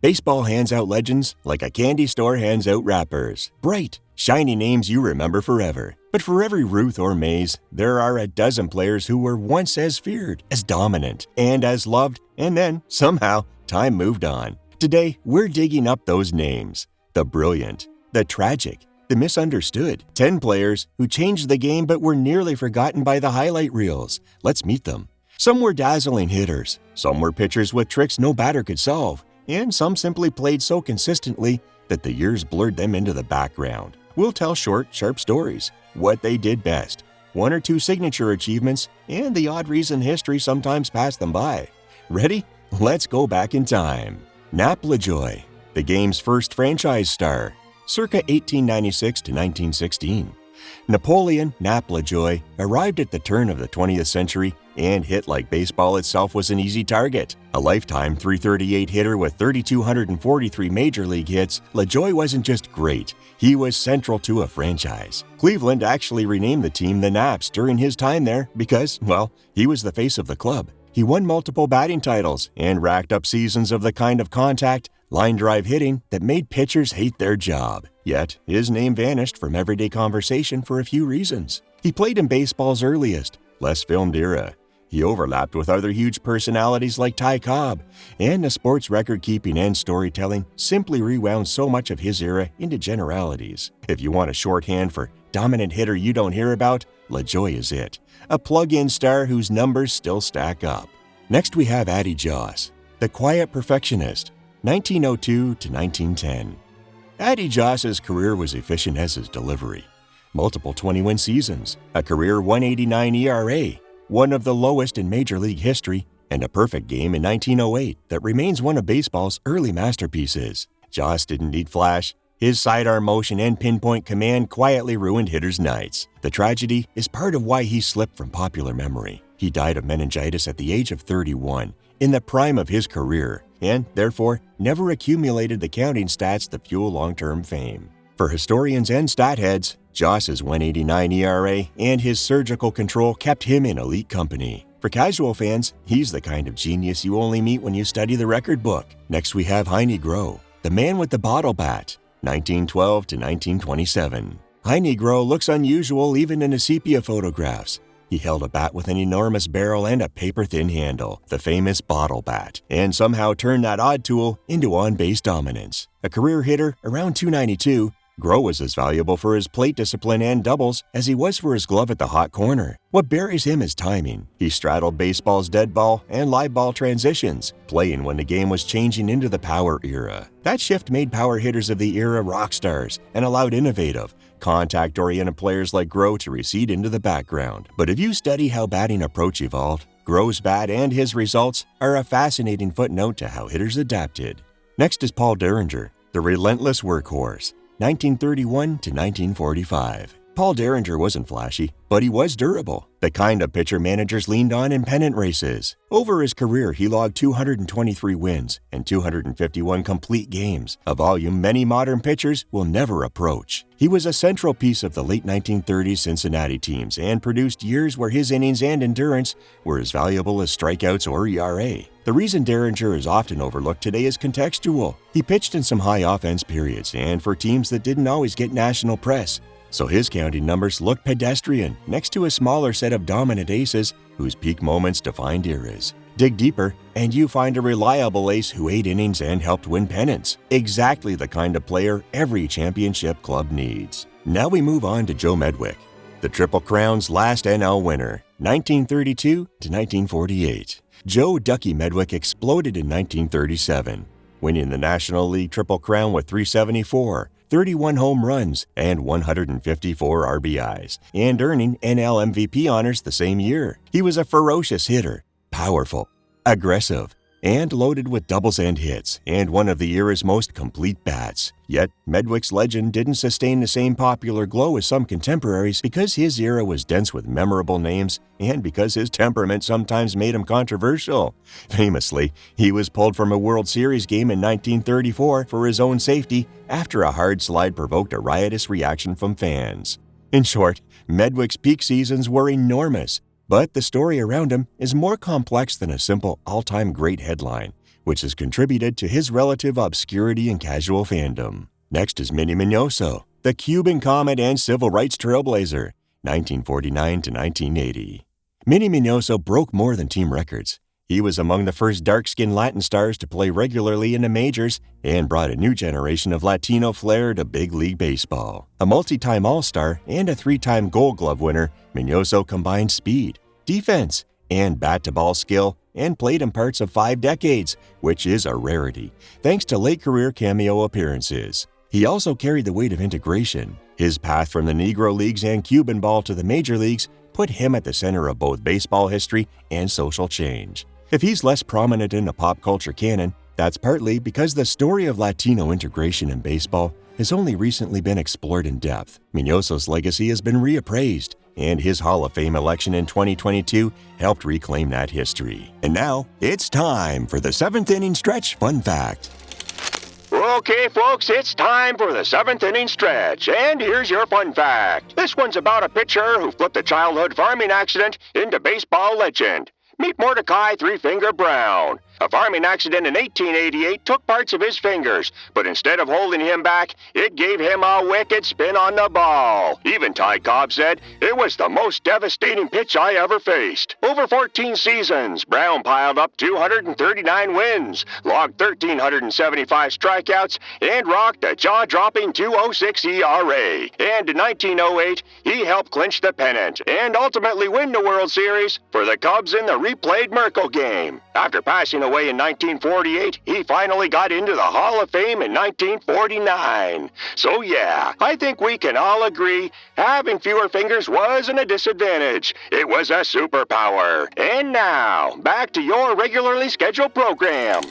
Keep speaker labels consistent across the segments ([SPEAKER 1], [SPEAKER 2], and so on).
[SPEAKER 1] Baseball hands out legends like a candy store hands out wrappers. Bright, shiny names you remember forever. But for every Ruth or Mays, there are a dozen players who were once as feared, as dominant, and as loved, and then, somehow, time moved on. Today, we're digging up those names. The brilliant, the tragic, the misunderstood. 10 players who changed the game but were nearly forgotten by the highlight reels. Let's meet them. Some were dazzling hitters. Some were pitchers with tricks no batter could solve. And some simply played so consistently that the years blurred them into the background. We'll tell short, sharp stories, what they did best, 1 or 2 signature achievements, and the odd reason history sometimes passed them by. Ready? Let's go back in time. Nap Lajoie, the game's first franchise star, circa 1896 to 1916. Napoleon Nap Lajoie arrived at the turn of the 20th century and hit like baseball itself was an easy target. A lifetime .338 hitter with 3,243 major league hits, Lajoie wasn't just great, he was central to a franchise. Cleveland actually renamed the team the Naps during his time there because, well, he was the face of the club. He won multiple batting titles and racked up seasons of the kind of contact, line drive hitting that made pitchers hate their job. Yet, his name vanished from everyday conversation for a few reasons. He played in baseball's earliest, less filmed era. He overlapped with other huge personalities like Cobb, and the sports record-keeping and storytelling simply rewound so much of his era into generalities. If you want a shorthand for dominant hitter you don't hear about, Lajoie is it. A plug-in star whose numbers still stack up. Next we have Addie, the quiet perfectionist, 1902 to 1910. Addie Joss's career was efficient as his delivery. Multiple 20-win seasons, a career .189 ERA, one of the lowest in Major League history, and a perfect game in 1908 that remains one of baseball's early masterpieces. Joss didn't need flash. His sidearm motion and pinpoint command quietly ruined hitters' nights. The tragedy is part of why he slipped from popular memory. He died of meningitis at the age of 31, in the prime of his career, and therefore never accumulated the counting stats that fuel long-term fame. For historians and stat heads, Joss's .189 ERA and his surgical control kept him in elite company. For casual fans, he's the kind of genius you only meet when you study the record book. Next we have Heine Groh, the man with the bottle bat, 1912 to 1927. Heine Groh looks unusual even in his sepia photographs. He held a bat with an enormous barrel and a paper-thin handle, the famous bottle bat, and somehow turned that odd tool into on-base dominance. A career hitter around .292, Groh was as valuable for his plate discipline and doubles as he was for his glove at the hot corner. What buries him is timing. He straddled baseball's dead ball and live ball transitions, playing when the game was changing into the power era. That shift made power hitters of the era rock stars and allowed innovative, contact-oriented players like Groh to recede into the background. But if you study how batting approach evolved, Groh's bat and his results are a fascinating footnote to how hitters adapted. Next is Paul Derringer, the relentless workhorse, 1931 to 1945. Paul Derringer wasn't flashy, but he was durable, the kind of pitcher managers leaned on in pennant races. Over his career, he logged 223 wins and 251 complete games, a volume many modern pitchers will never approach. He was a central piece of the late 1930s Cincinnati teams and produced years where his innings and endurance were as valuable as strikeouts or ERA. The reason Derringer is often overlooked today is contextual. He pitched in some high offense periods and for teams that didn't always get national press, so his counting numbers look pedestrian next to a smaller set of dominant aces whose peak moments defined eras. Dig deeper, and you find a reliable ace who ate innings and helped win pennants. Exactly the kind of player every championship club needs. Now we move on to Joe Medwick, the Triple Crown's last NL winner, 1932 to 1948. Joe Ducky Medwick exploded in 1937, winning the National League Triple Crown with 374, 31 home runs, and 154 RBIs, and earning NL MVP honors the same year. He was a ferocious hitter, powerful, aggressive, and loaded with doubles and hits, and one of the era's most complete bats. Yet, Medwick's legend didn't sustain the same popular glow as some contemporaries because his era was dense with memorable names and because his temperament sometimes made him controversial. Famously, he was pulled from a World Series game in 1934 for his own safety after a hard slide provoked a riotous reaction from fans. In short, Medwick's peak seasons were enormous, but the story around him is more complex than a simple all-time great headline. which has contributed to his relative obscurity and casual fandom. Next is Minnie Miñoso, the Cuban comet and civil rights trailblazer, 1949 to 1980. Minnie Miñoso broke more than team records. He was among the first dark-skinned Latin stars to play regularly in the majors and brought a new generation of Latino flair to big league baseball. A multi-time All-Star and a 3-time Gold Glove winner, Miñoso combined speed, defense, and bat-to-ball skill and played in parts of 5 decades, which is a rarity, thanks to late career cameo appearances. He also carried the weight of integration. His path from the Negro Leagues and Cuban ball to the major leagues put him at the center of both baseball history and social change. If he's less prominent in the pop culture canon, that's partly because the story of Latino integration in baseball has only recently been explored in depth. Miñoso's legacy has been reappraised, and his Hall of Fame election in 2022 helped reclaim that history. And now, it's time for the 7th inning stretch fun fact.
[SPEAKER 2] Okay, folks, it's time for the 7th inning stretch, and here's your fun fact. This one's about a pitcher who flipped a childhood farming accident into baseball legend. Meet Mordecai Three-Finger Brown. A farming accident in 1888 took parts of his fingers, but instead of holding him back, it gave him a wicked spin on the ball. Even Ty Cobb said, "It was the most devastating pitch I ever faced." Over 14 seasons, Brown piled up 239 wins, logged 1,375 strikeouts, and rocked a jaw-dropping 2.06 ERA. And in 1908, he helped clinch the pennant and ultimately win the World Series for the Cubs in the replayed Merkle game. After passing away in 1948, he finally got into the Hall of Fame in 1949. So yeah, I think we can all agree having fewer fingers wasn't a disadvantage. It was a superpower. And now, back to your regularly scheduled program.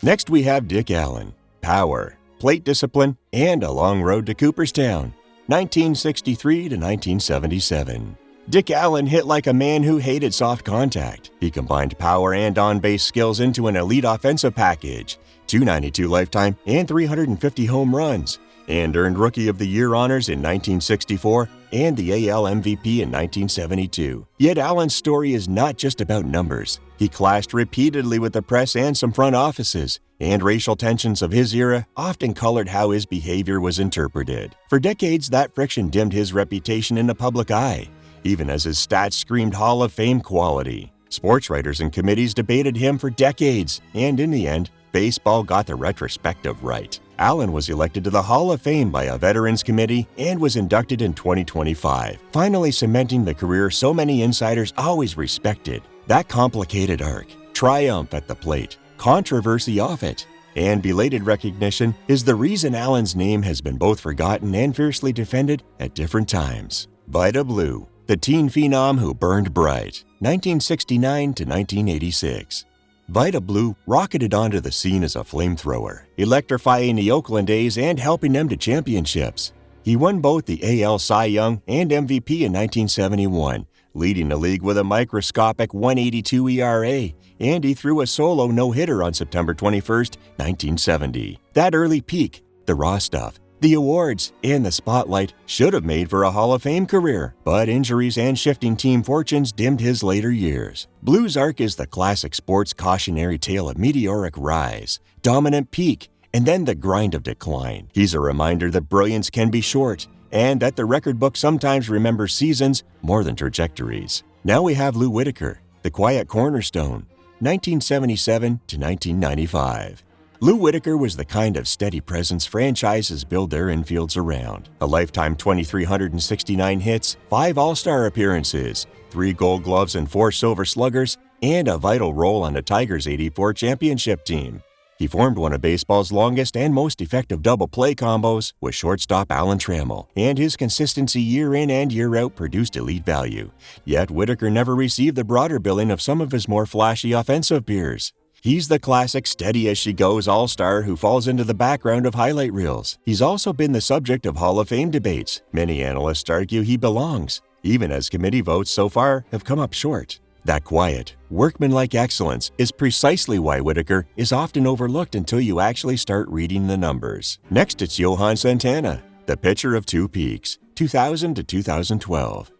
[SPEAKER 1] Next we have Dick Allen. Power, plate discipline, and a long road to Cooperstown, 1963 to 1977. Dick Allen hit like a man who hated soft contact. He combined power and on-base skills into an elite offensive package, 292 lifetime and 350 home runs, and earned Rookie of the Year honors in 1964 and the AL MVP in 1972. Yet Allen's story is not just about numbers. He clashed repeatedly with the press and some front offices, and racial tensions of his era often colored how his behavior was interpreted. For decades, that friction dimmed his reputation in the public eye, even as his stats screamed Hall of Fame quality. Sports writers and committees debated him for decades, and in the end, baseball got the retrospective right. Allen was elected to the Hall of Fame by a Veterans Committee and was inducted in 2025, finally cementing the career so many insiders always respected. That complicated arc, triumph at the plate, controversy off it, and belated recognition is the reason Allen's name has been both forgotten and fiercely defended at different times. Vida Blue, the teen phenom who burned bright, 1969 to 1986. Vida Blue rocketed onto the scene as a flamethrower, electrifying the Oakland A's and helping them to championships. He won both the AL Cy Young and MVP in 1971, leading the league with a microscopic 1.82 ERA, and he threw a solo no-hitter on September 21, 1970. That early peak, the raw stuff, the awards, and the spotlight should have made for a Hall of Fame career, but injuries and shifting team fortunes dimmed his later years. Blue's arc is the classic sports cautionary tale of meteoric rise, dominant peak, and then the grind of decline. He's a reminder that brilliance can be short, and that the record book sometimes remembers seasons more than trajectories. Now we have Lou Whitaker, the quiet cornerstone, 1977 to 1995. Lou Whitaker was the kind of steady presence franchises build their infields around. A lifetime 2,369 hits, 5 All-Star appearances, 3 Gold Gloves and 4 Silver Sluggers, and a vital role on the Tigers' '84 championship team. He formed one of baseball's longest and most effective double play combos with shortstop Alan Trammell, and his consistency year in and year out produced elite value. Yet Whitaker never received the broader billing of some of his more flashy offensive peers. He's the classic steady-as-she-goes all-star who falls into the background of highlight reels. He's also been the subject of Hall of Fame debates. Many analysts argue he belongs, even as committee votes so far have come up short. That quiet, workmanlike excellence is precisely why Whitaker is often overlooked until you actually start reading the numbers. Next, it's Johan Santana, the pitcher of 2 peaks, 2000 to 2012.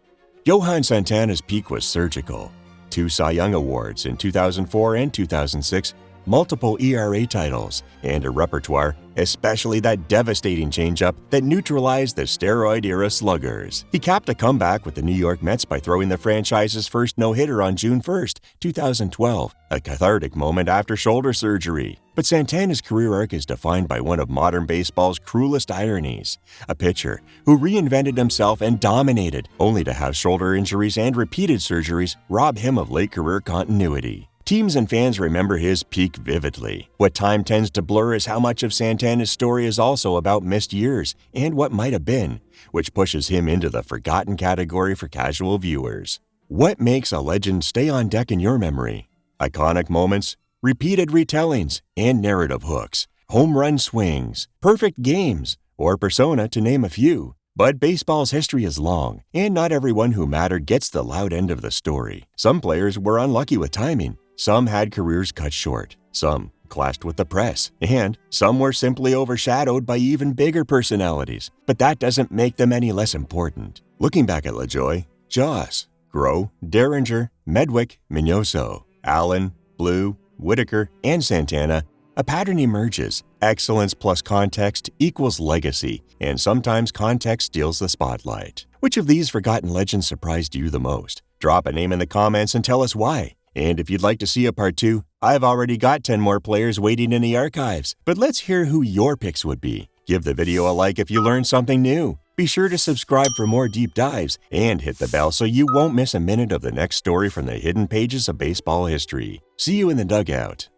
[SPEAKER 1] Johan Santana's peak was surgical. 2 Cy Young Awards in 2004 and 2006, multiple ERA titles, and a repertoire, especially that devastating changeup that neutralized the steroid-era sluggers. He capped a comeback with the New York Mets by throwing the franchise's first no-hitter on June 1, 2012, a cathartic moment after shoulder surgery. But Santana's career arc is defined by one of modern baseball's cruelest ironies, a pitcher who reinvented himself and dominated, only to have shoulder injuries and repeated surgeries rob him of late career continuity. Teams and fans remember his peak vividly. What time tends to blur is how much of Santana's story is also about missed years and what might have been, which pushes him into the forgotten category for casual viewers. What makes a legend stay on deck in your memory? Iconic moments, repeated retellings, and narrative hooks, home run swings, perfect games, or persona to name a few. But baseball's history is long, and not everyone who mattered gets the loud end of the story. Some players were unlucky with timing. Some had careers cut short, some clashed with the press, and some were simply overshadowed by even bigger personalities. But that doesn't make them any less important. Looking back at Lajoie, Joss, Groh, Derringer, Medwick, Miñoso, Allen, Blue, Whitaker, and Santana, a pattern emerges. Excellence plus context equals legacy, and sometimes context steals the spotlight. Which of these forgotten legends surprised you the most? Drop a name in the comments and tell us why. And if you'd like to see a part 2, I've already got 10 more players waiting in the archives. But let's hear who your picks would be. Give the video a like if you learned something new. Be sure to subscribe for more deep dives and hit the bell so you won't miss a minute of the next story from the hidden pages of baseball history. See you in the dugout.